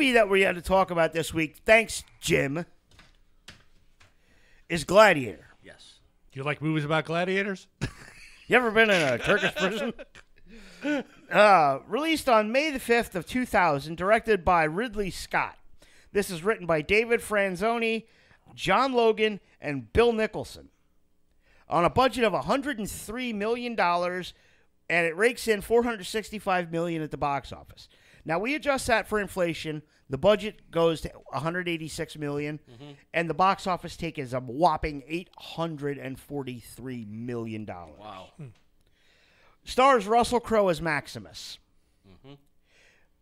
movie that we had to talk about this week, thanks, Jim, is Gladiator. Yes. Do you like movies about gladiators? You ever been in a Turkish prison? Released on May the 5th of 2000, directed by Ridley Scott. This is written by David Franzoni, John Logan, and Bill Nicholson. On a budget of $103 million, and it rakes in $465 million at the box office. Now, we adjust that for inflation. The budget goes to $186 million, and the box office take is a whopping $843 million. Wow. Stars Russell Crowe as Maximus.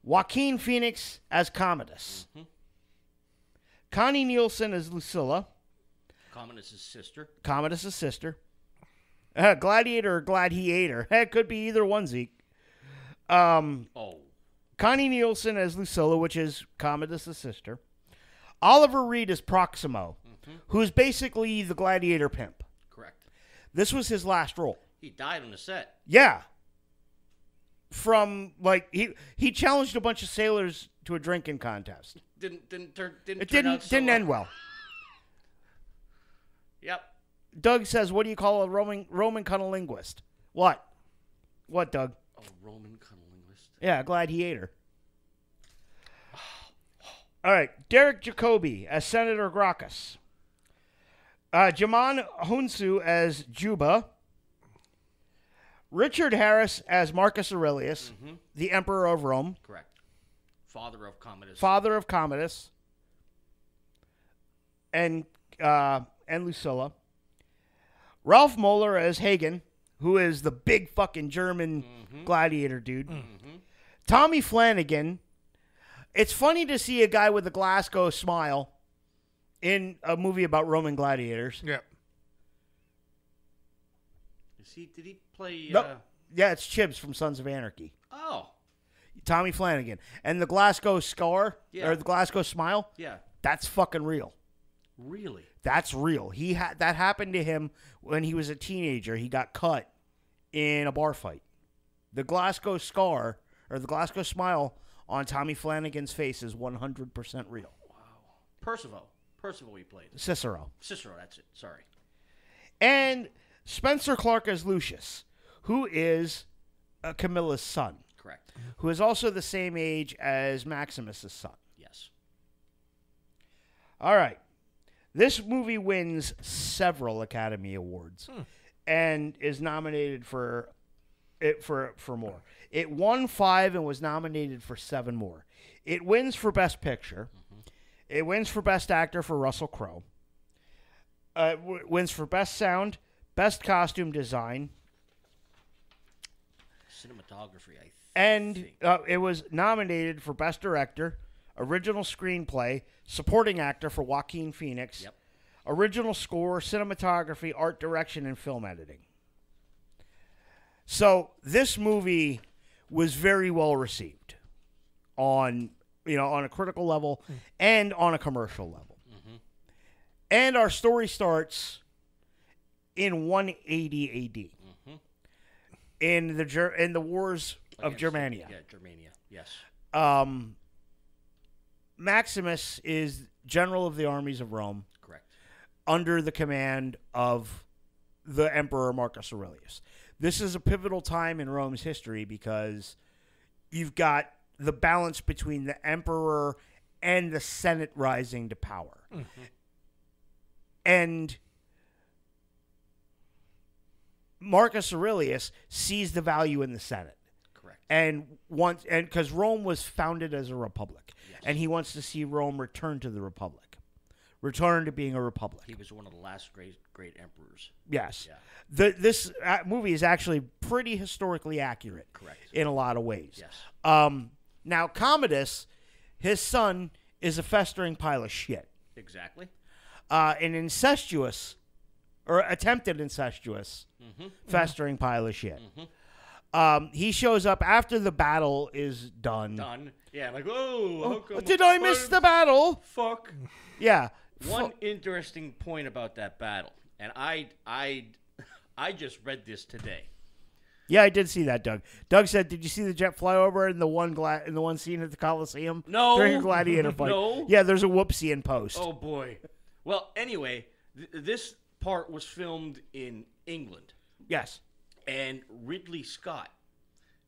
Joaquin Phoenix as Commodus. Connie Nielsen as Lucilla. Commodus' sister. Commodus' sister. Gladiator or Gladiator. It could be either one, Zeke. Connie Nielsen as Lucilla, which is Commodus' sister. Oliver Reed as Proximo, who's basically the Gladiator pimp. Correct. This was his last role. He died on the set. Yeah. From, like, he challenged a bunch of sailors to a drinking contest. It Didn't end well. Yep. Doug says, what do you call a Roman cunnilinguist? What? What, Doug? A Roman cunnilinguist. Yeah, Gladiator. All right. Derek Jacobi as Senator Gracchus. Jaman Hunsu as Juba. Richard Harris as Marcus Aurelius, the Emperor of Rome. Correct. Father of Commodus. And Lucilla. Ralph Moeller as Hagen, who is the big fucking German gladiator dude. Tommy Flanagan. It's funny to see a guy with a Glasgow smile in a movie about Roman gladiators. Yeah. Did he play? Nope. Yeah, it's Chibs from Sons of Anarchy. Oh. Tommy Flanagan. And the Glasgow scar, Yeah. or the Glasgow smile, Yeah. that's fucking real. Really? That's real. That happened to him when he was a teenager. He got cut in a bar fight. The Glasgow scar, or the Glasgow smile on Tommy Flanagan's face is 100% real. Wow. Percival he played. Cicero. That's it. Sorry. And Spencer Clark as Lucius, who is Camilla's son. Correct. Who is also the same age as Maximus' son. Yes. All right. This movie wins several Academy Awards and is nominated for more. It won 5 and was nominated for 7 more. It wins for Best Picture. It wins for Best Actor for Russell Crowe. Wins for Best Sound, Best Costume Design. Cinematography, I think. And it was nominated for Best Director, Original Screenplay, Supporting Actor for Joaquin Phoenix, Original Score, Cinematography, Art Direction, and Film Editing. So this movie was very well received on a critical level and on a commercial level. And our story starts in 180 AD in the wars of Germania. Yeah, Germania. Yes. Maximus is general of the armies of Rome. Correct. Under the command of the Emperor Marcus Aurelius. This is a pivotal time in Rome's history because you've got the balance between the emperor and the Senate rising to power. And Marcus Aurelius sees the value in the Senate. Correct. And because Rome was founded as a republic, and he wants to see Rome return to the republic, return to being a republic. He was one of the last great emperors. Yes. Yeah. This movie is actually pretty historically accurate. Correct. In a lot of ways. Yes. Now, Commodus, his son, is a festering pile of shit. Exactly. An incestuous, or attempted incestuous, festering pile of shit. He shows up after the battle is done. Yeah, like, how come? Did I miss the battle? Fuck. Yeah. One interesting point about that battle, and I just read this today. Yeah, I did see that, Doug. Doug said, "Did you see the jet fly over in the one scene at the Coliseum? No. During a gladiator fight. No. Yeah, there's a whoopsie in post. Oh boy. Well, anyway, this part was filmed in England, Yes. and Ridley Scott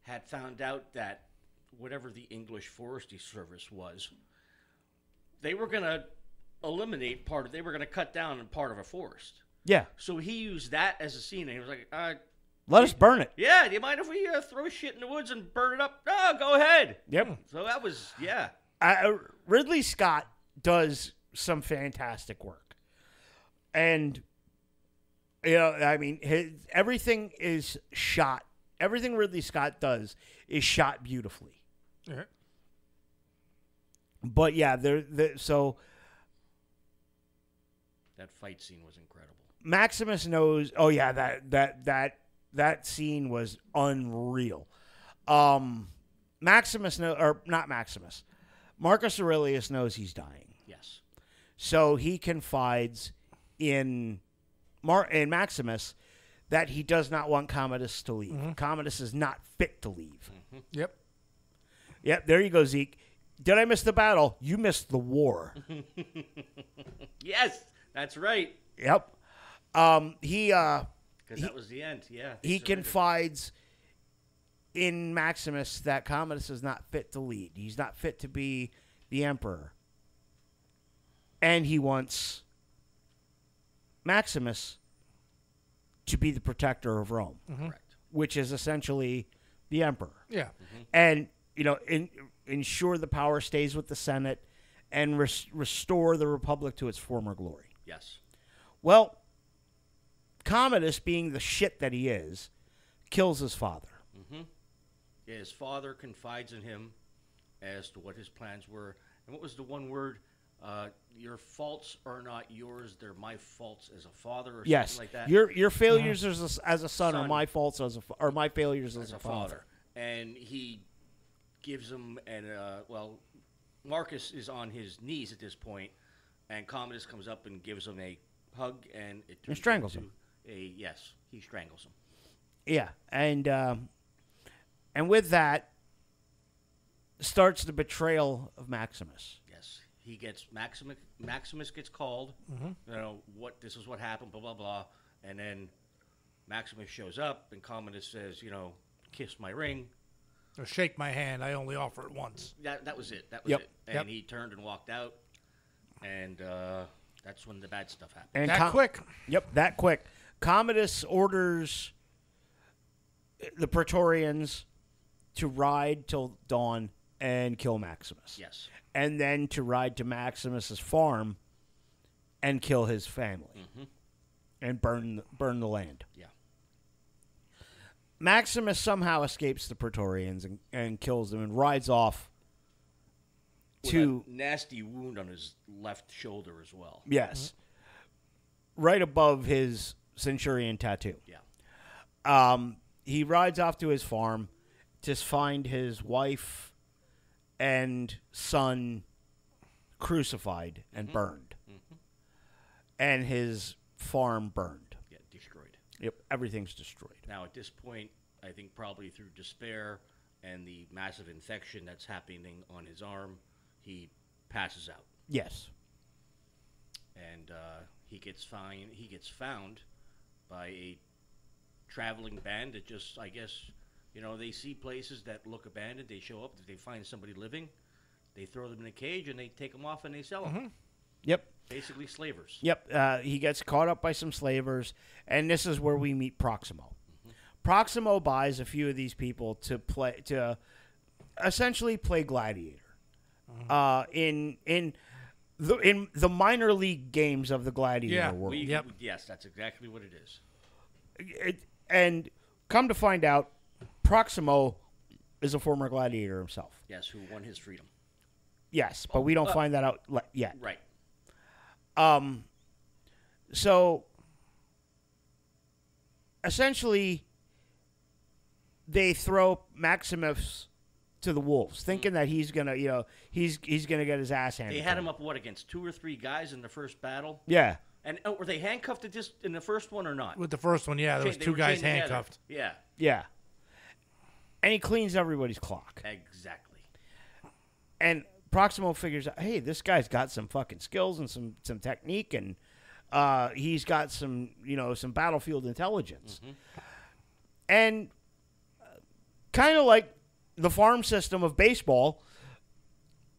had found out that whatever the English Forestry Service was, they were going to eliminate they were going to cut down part of a forest. Yeah. So he used that as a scene, and he was like, Let us burn it. yeah, do you mind if we throw shit in the woods and burn it up? No, go ahead. Yep. So that was, yeah. Ridley Scott does some fantastic work, and I mean, everything is shot. Everything Ridley Scott does is shot beautifully. Yeah. But yeah, so That fight scene was incredible. Maximus knows. Oh yeah, that scene was unreal. Maximus or not Maximus. Marcus Aurelius knows he's dying, Yes. so he confides in Maximus that he does not want Commodus to leave. Commodus is not fit to leave. Yep. Yep, there you go, Zeke. Did I miss the battle? You missed the war. Yes, that's right. Yep. He Because that was the end, yeah. he surrendered. confides in Maximus that Commodus is not fit to lead. He's not fit to be the emperor. And he wants Maximus to be the protector of Rome, Correct. which is essentially the emperor. Yeah. And, ensure the power stays with the Senate and restore the Republic to its former glory. Yes. Well, Commodus, being the shit that he is, kills his father. His father confides in him as to what his plans were. And what was the one word? Your faults are not yours; they're my faults as a father, or Yes, something like that. your failures as a son are Son. my faults or my failures as a father. And he gives him Marcus is on his knees at this point, and Commodus comes up and gives him a hug, and it turns strangles into him. Yes, he strangles him. Yeah, and with that starts the betrayal of Maximus. Yes, he gets Maximus gets called. This is what happened, blah blah blah, and then Maximus shows up, and Commodus says, kiss my ring. Or shake my hand. I only offer it once. That was it. That was Yep. it. And he turned and walked out, and that's when the bad stuff happened. And That quick. Yep, that quick. Commodus orders the Praetorians to ride till dawn and kill Maximus. Yes. And then to ride to Maximus's farm and kill his family and burn the land. Yeah. Maximus somehow escapes the Praetorians and kills them and rides off With to a nasty wound on his left shoulder as well. yes, right above his centurion tattoo. Yeah. He rides off to his farm to find his wife and son crucified and burned, and his farm burned. Yeah, destroyed. Yep, everything's destroyed. Now, at this point, I think probably through despair and the massive infection that's happening on his arm, he passes out. Yes. And he gets found by a traveling band that just, I guess, they see places that look abandoned. They show up. If they find somebody living, they throw them in a cage and they take them off and they sell them. Yep. Basically slavers. Yep. He gets caught up by some slavers, and this is where we meet Proximo. Proximo buys a few of these people to essentially play Gladiator in the minor league games of the Gladiator world. Yes, that's exactly what it is. And come to find out, Proximo is a former gladiator himself. Yes, who won his freedom. Yes, but we don't find that out yet. Right. So essentially, they throw Maximus to the wolves, thinking that he's gonna, he's gonna get his ass handed. They had him up against 2 or 3 guys in the first battle. Yeah. And were they handcuffed in the first one or not? With the first one, yeah, there was They 2 were guys chained together. handcuffed. Yeah. Yeah. And he cleans everybody's clock. Exactly. And Proximo figures out, hey, this guy's got some fucking skills and some technique, and he's got some battlefield intelligence. And kind of like the farm system of baseball,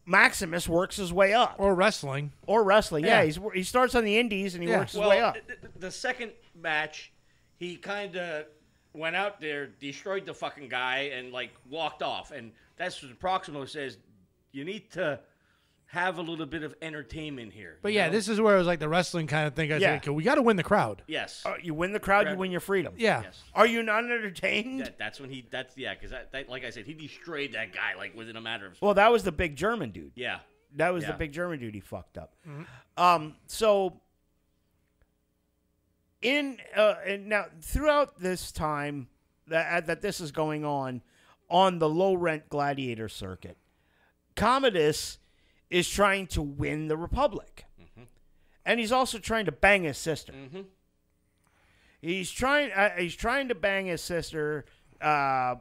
Maximus works his way up. Or wrestling. Yeah, he starts on the indies and he works his way up. The second match, he kind of went out there, destroyed the fucking guy, and like walked off. And that's what Proximo says. You need to have a little bit of entertainment here. But yeah, this is where it was like the wrestling kind of thing. I said, okay, we got to win the crowd. Yes. You win the crowd, you win your freedom. Yeah. Yes. Are you not entertained? That's when because that, like I said, he destroyed that guy like within a matter of. Well, that was the big German dude. Yeah. That was the big German dude he fucked up. So and now throughout this time that this is going on the low rent Gladiator circuit, Commodus is trying to win the Republic, and he's also trying to bang his sister. He's trying to bang his sister. I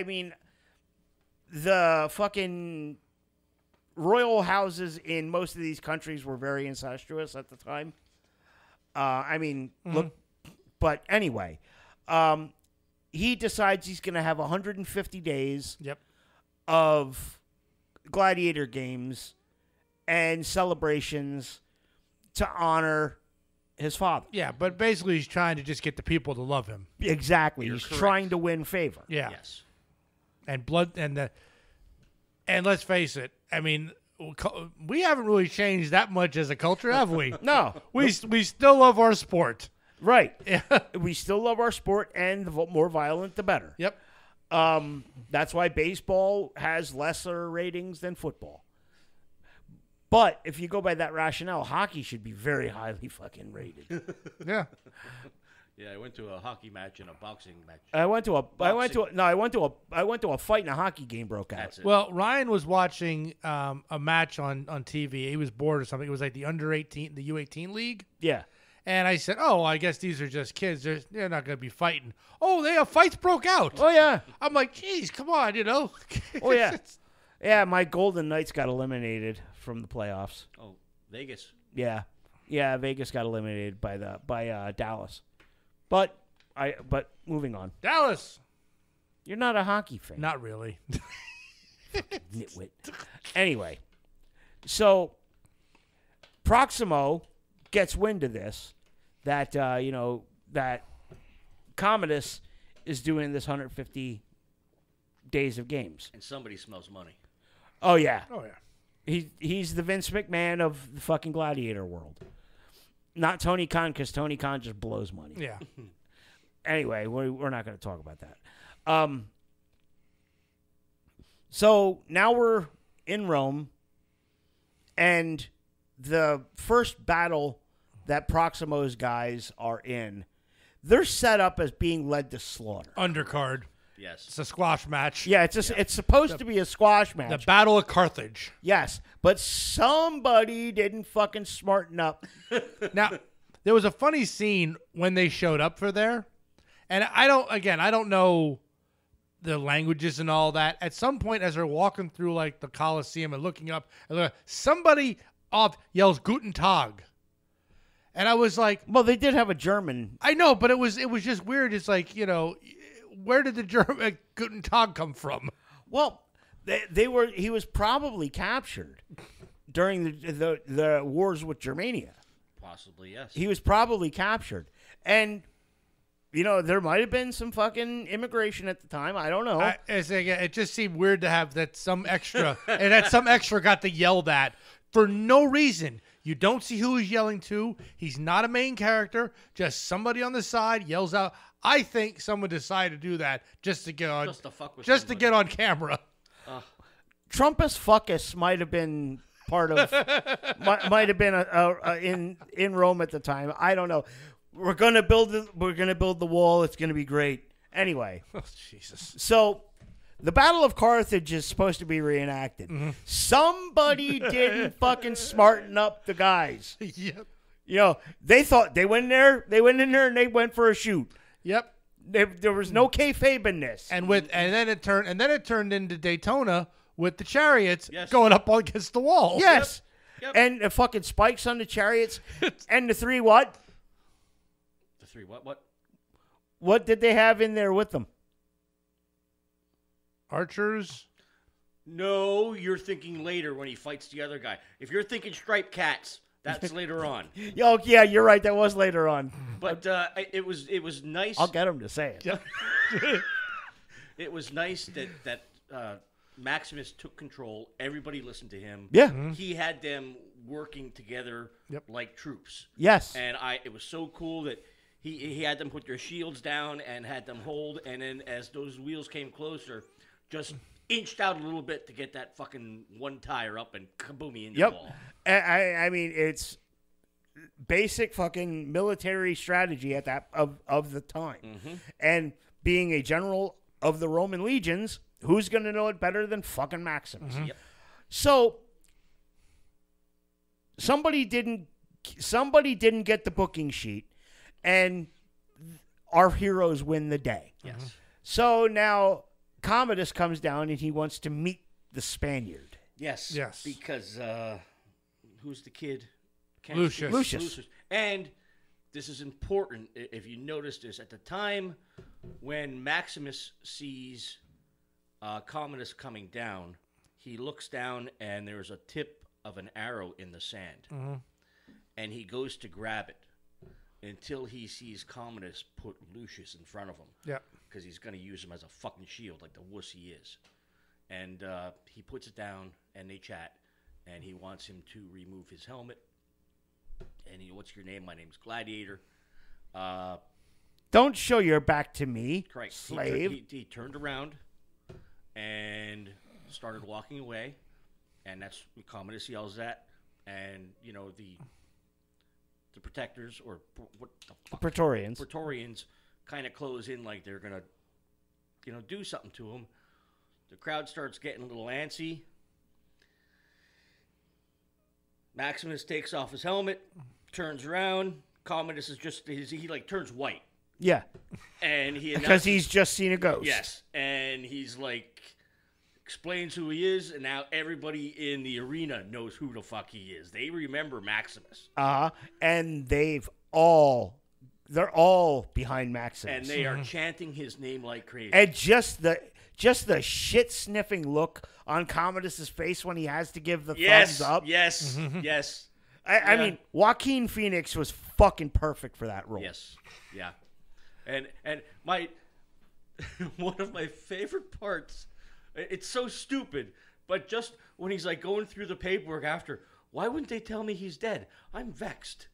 mean, the fucking royal houses in most of these countries were very incestuous at the time. Look, but anyway, he decides he's going to have 150 days of gladiator games and celebrations to honor his father. Yeah, but basically he's trying to just get the people to love him. Exactly. He's correct. trying to win favor. Yeah. Yes. And and let's face it, I mean, we haven't really changed that much as a culture, have we? No. We still love our sport. Right. We still love our sport, and the more violent, the better. Yep. That's why baseball has lesser ratings than football. But if you go by that rationale, hockey should be very highly fucking rated. Yeah. Yeah, I went to a hockey match and a boxing match. I went to a fight and a hockey game broke out. That's it. Well, Ryan was watching a match on TV. He was bored or something. It was like the under-18, the U18 league. Yeah. And I said, oh, I guess these are just kids. They're not going to be fighting. Oh, fights broke out. Oh, yeah. I'm like, geez, come on, Oh, yeah. Yeah, my Golden Knights got eliminated from the playoffs. Oh, Vegas. Yeah. Yeah, Vegas got eliminated by Dallas. But moving on. Dallas. You're not a hockey fan. Not really. Nitwit. Anyway, so Proximo gets wind of this, that that Commodus is doing this 150 days of games. And somebody smells money. Oh yeah. Oh, yeah. He's the Vince McMahon of the fucking Gladiator world. Not Tony Khan, because Tony Khan just blows money. Yeah. Anyway, we're not going to talk about that. So now we're in Rome, and the first battle that Proximo's guys are in, they're set up as being led to slaughter. Undercard. Yes. It's a squash match. Yeah, it's supposed to be a squash match. The Battle of Carthage. Yes, but somebody didn't fucking smarten up. Now, there was a funny scene when they showed up for there, and I don't know the languages and all that. At some point, as they're walking through like the Colosseum and looking up, somebody yells "Guten Tag," and I was like, Well, they did have a German. I know, but it was just weird. It's like, where did the German Guten Tag come from? Well, he was probably captured during the wars with Germania. Possibly, yes. He was probably captured. And, there might have been some fucking immigration at the time. I don't know. It just seemed weird to have that some extra, and that some extra got to yelled at for no reason. You don't see who he's yelling to. He's not a main character. Just somebody on the side yells out. I think someone decided to do that just to get on, Just to fuck with just to somebody. get on camera. Trumpus Fuckus might have been part of, might have been in Rome at the time. I don't know. We're gonna build the wall. It's gonna be great. Anyway, Oh, Jesus. so the Battle of Carthage is supposed to be reenacted. Somebody didn't fucking smarten up the guys. Yep. They thought they went in there and they went for a shoot. Yep. There was no kayfabe in this. And then it turned into Daytona with the chariots Yes. going up against the wall. Yes. Yep. And the fucking spikes on the chariots. And the 3 what? The 3 what? What did they have in there with them? Archers. No, you're thinking later when he fights the other guy. If you're thinking striped cats, that's later on. Oh, yeah, you're right. That was later on. But it was nice. I'll get him to say it. It was nice that Maximus took control. Everybody listened to him. Yeah. He had them working together like troops. Yes. And it was so cool that he had them put their shields down and had them hold. And then as those wheels came closer, just inched out a little bit to get that fucking one tire up and kaboomy into the wall. I mean, it's basic fucking military strategy at that of the time. Mm-hmm. And being a general of the Roman legions, who's going to know it better than fucking Maximus? Yep. So somebody didn't get the booking sheet, and our heroes win the day. Yes. So now Commodus comes down and he wants to meet the Spaniard. Yes. Yes. Because who's the kid? Lucius. And this is important. If you notice this, at the time when Maximus sees Commodus coming down, he looks down and there's a tip of an arrow in the sand. Mm-hmm. And he goes to grab it until he sees Commodus put Lucius in front of him. Yeah. Because he's going to use him as a fucking shield like the wuss he is. And he puts it down and they chat. And he wants him to remove his helmet. And what's your name? My name's Gladiator. Don't show your back to me, Correct. slave. He turned around and started walking away. And that's what Commodus yells at. And, you know, the protectors, or what the fuck? Praetorians kind of close in like they're going to, you know, do something to him. The crowd starts getting a little antsy. Maximus takes off his helmet, turns around. Commodus is just, he like turns white. Yeah. And he Because he's just seen a ghost. Yes. And he's like, explains who he is, and now everybody in the arena knows who the fuck he is. They remember Maximus. And they're all behind Maximus. And they are chanting his name like crazy. And just the shit sniffing look on Commodus's face when he has to give the thumbs up. Yes. Yes. I mean, Joaquin Phoenix was fucking perfect for that role. Yes. Yeah. And my one of my favorite parts, it's so stupid, but just when he's like going through the paperwork after, why wouldn't they tell me he's dead? I'm vexed.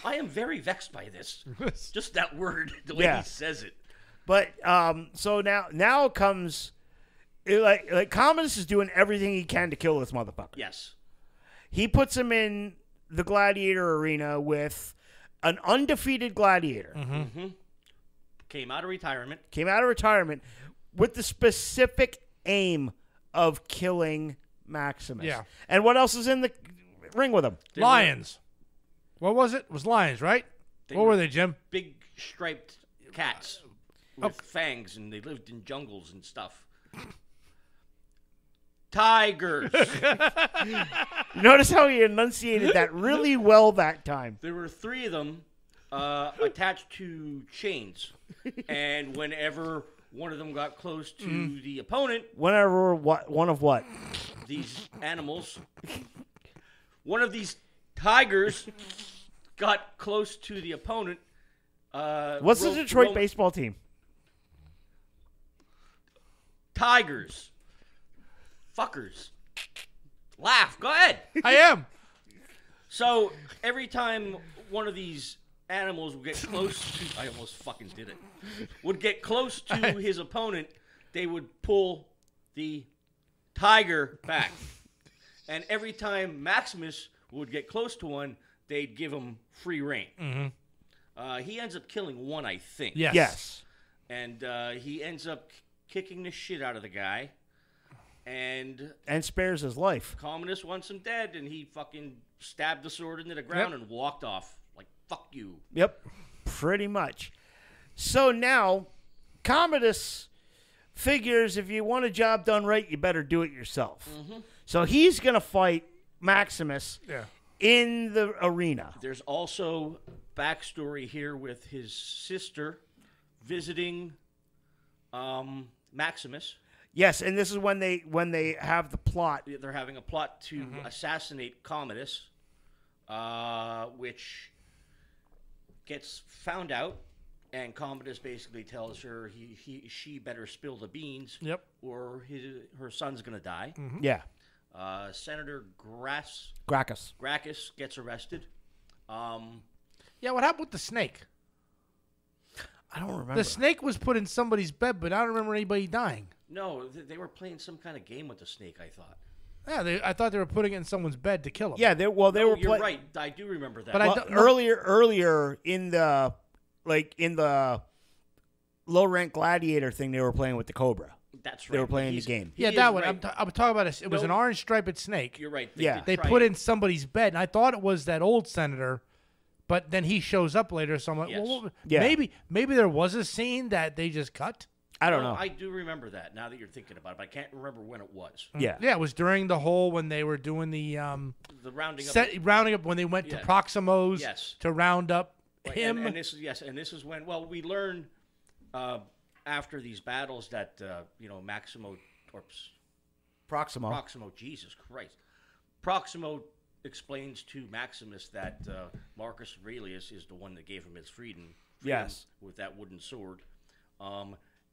I am very vexed by this. Just that word, the way he says it. But so now comes like Commodus is doing everything he can to kill this motherfucker. Yes. He puts him in the Gladiator arena with an undefeated Gladiator. Mm-hmm. Came out of retirement with the specific aim of killing Maximus. Yeah. And what else is in the ring with him? Lions. What was it? It was lions, right? What were they, Jim? Big striped cats with fangs, and they lived in jungles and stuff. Tigers. Notice how he enunciated that really well that time. There were 3 of them attached to chains, and whenever one of them got close to the opponent, Whenever one of what? these animals, one of these tigers got close to the opponent. What's the Detroit baseball team? Tigers. Fuckers. Laugh. Go ahead. I am. So every time one of these animals would get close to, I almost fucking did it, would get close to his opponent, they would pull the tiger back. And every time Maximus would get close to one, they'd give him free reign. Mm-hmm. He ends up killing one, I think. Yes. And he ends up kicking the shit out of the guy. And spares his life. Commodus wants him dead, and he fucking stabbed the sword into the ground and walked off. Like, fuck you. Yep, pretty much. So now Commodus figures if you want a job done right, you better do it yourself. So he's going to fight Maximus in the arena. There's also backstory here with his sister visiting Maximus. Yes, and this is when they have the plot. They're having a plot to assassinate Commodus, which gets found out, and Commodus basically tells her she better spill the beans, or her son's gonna die. Yeah. Senator Gracchus gets arrested. Yeah, what happened with the snake? I don't remember. The snake was put in somebody's bed, but I don't remember anybody dying. No, they were playing some kind of game with the snake, I thought. Yeah, I thought they were putting it in someone's bed to kill him. Yeah, they were. You're right. I do remember that. But earlier in the low rank Gladiator thing, they were playing with the Cobra. That's right. They were playing the game. Yeah, that one. I'm talking about it was an orange striped snake. You're right. They put in somebody's bed, and I thought it was that old senator, but then he shows up later, so I'm like, well, maybe there was a scene that they just cut. I don't know. I do remember that now that you're thinking about it, but I can't remember when it was. Yeah. Yeah, it was during the whole when they were doing the rounding up when they went to Proximos to round up him. And this is when we learn after these battles that Proximo, Jesus Christ. Proximo explains to Maximus that Marcus Aurelius is the one that gave him his freedom with that wooden sword.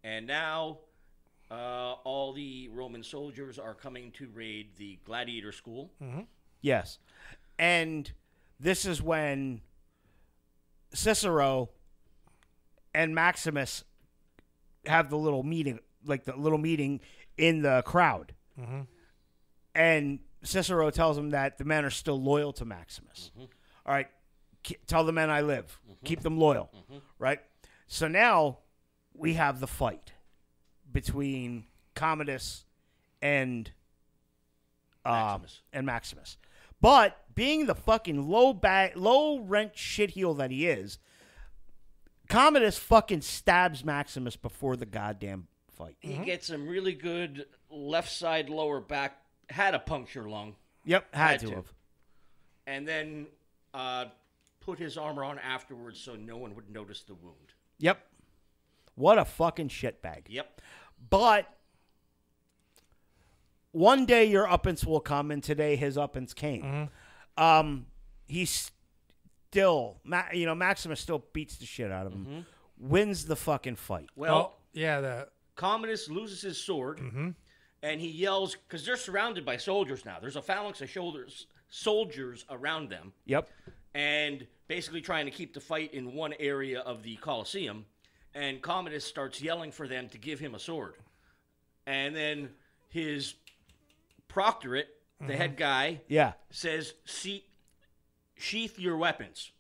And now all the Roman soldiers are coming to raid the Gladiator school. Yes. And this is when Cicero and Maximus have the little meeting, in the crowd. And Cicero tells him that the men are still loyal to Maximus. All right, tell the men I live. Keep them loyal. Right? So now we have the fight between Commodus and Maximus. But being the fucking low rent shitheel that he is, Commodus fucking stabs Maximus before the goddamn fight. He gets him really good left side lower back. Had a puncture lung. Yep, had to have. And then put his armor on afterwards so no one would notice the wound. Yep. What a fucking shitbag. Yep. But one day your uppance will come, and today his uppance came. He's still, Maximus still beats the shit out of him. Wins the fucking fight. Well, the Commodus loses his sword, and he yells, because they're surrounded by soldiers now. There's a phalanx of soldiers around them. Yep. And basically trying to keep the fight in one area of the Colosseum. And Commodus starts yelling for them to give him a sword. And then his proctorate, the head guy, says, sheath your weapons.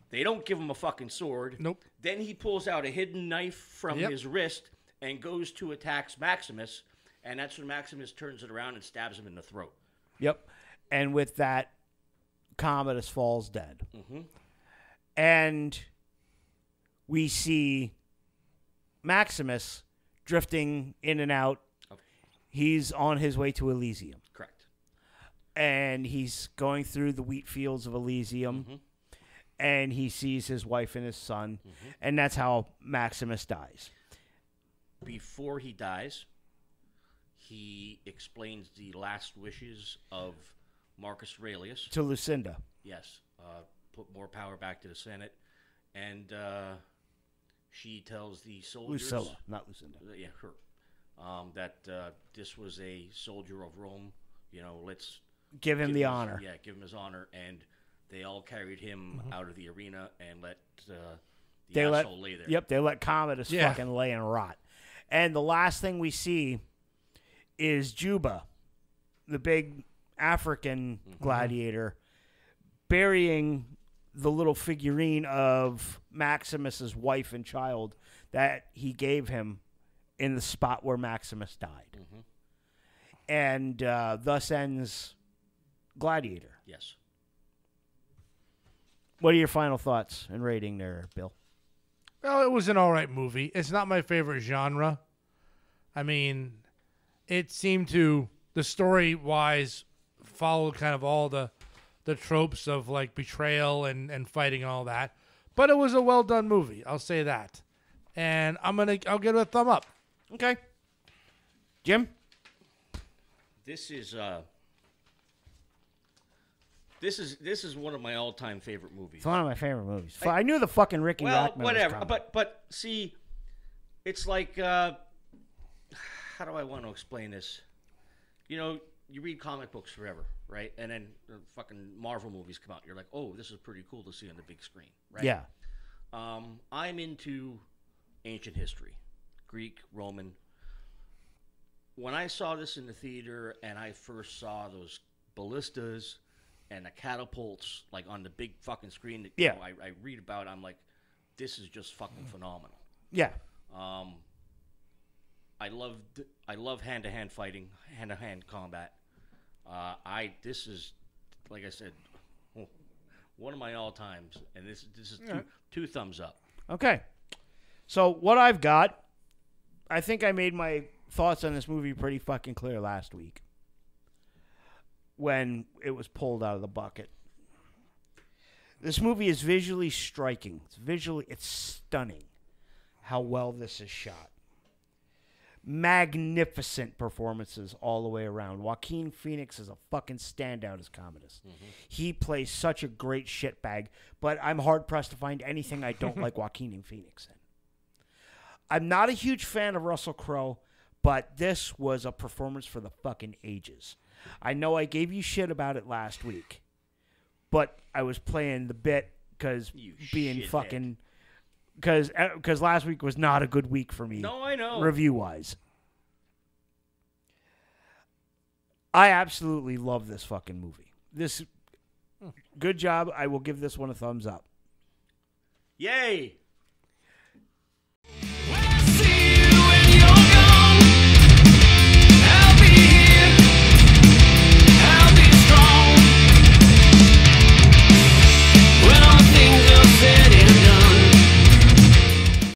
They don't give him a fucking sword. Nope. Then he pulls out a hidden knife from his wrist and goes to attack Maximus. And that's when Maximus turns it around and stabs him in the throat. Yep. And with that, Commodus falls dead. And we see Maximus drifting in and out. He's on his way to Elysium. Correct. And he's going through the wheat fields of Elysium. And he sees his wife and his son. And that's how Maximus dies. Before he dies, he explains the last wishes of Marcus Aurelius. To Lucinda. Yes. Put more power back to the Senate. And she tells the soldiers... Lucilla, not Lucinda. Yeah, her. That this was a soldier of Rome. Let's... Give him the honor. Yeah, give him his honor. And they all carried him out of the arena and let the asshole lay there. Yep, they let Commodus fucking lay and rot. And the last thing we see is Juba, the big African gladiator, burying the little figurine of Maximus's wife and child that he gave him in the spot where Maximus died. And thus ends Gladiator. Yes. What are your final thoughts and rating there, Bill? Well, it was an all right movie. It's not my favorite genre. I mean, it seemed to, the story-wise, follow kind of all the tropes of, like, betrayal and fighting and all that. But it was a well-done movie. I'll say that. And I'll give it a thumb up. Okay. Jim? This is one of my all-time favorite movies. It's one of my favorite movies. I knew the fucking Ricky Well, Rackman whatever. was coming. But see, it's like how do I want to explain this? You know, you read comic books forever, right? And then the fucking Marvel movies come out. You're like, oh, this is pretty cool to see on the big screen, right? Yeah. I'm into ancient history, Greek, Roman. When I saw this in the theater and I first saw those ballistas and the catapults, like on the big fucking screen that Yeah. I read about, I'm like, this is just fucking phenomenal. Yeah. I love hand-to-hand fighting, hand-to-hand combat. This is, like I said, one of my all-times, and this is two thumbs up. Okay. So what I've got, I think I made my thoughts on this movie pretty fucking clear last week when it was pulled out of the bucket. This movie is visually striking. It's stunning how well this is shot. Magnificent performances all the way around. Joaquin Phoenix is a fucking standout as Commodus. Mm-hmm. He plays such a great shitbag, but I'm hard-pressed to find anything I don't like Joaquin Phoenix in. I'm not a huge fan of Russell Crowe, but this was a performance for the fucking ages. I know I gave you shit about it last week, but I was playing the bit because being fucking... Because last week was not a good week for me. No, I know. Review-wise. I absolutely love this fucking movie. Good job. I will give this one a thumbs up. Yay!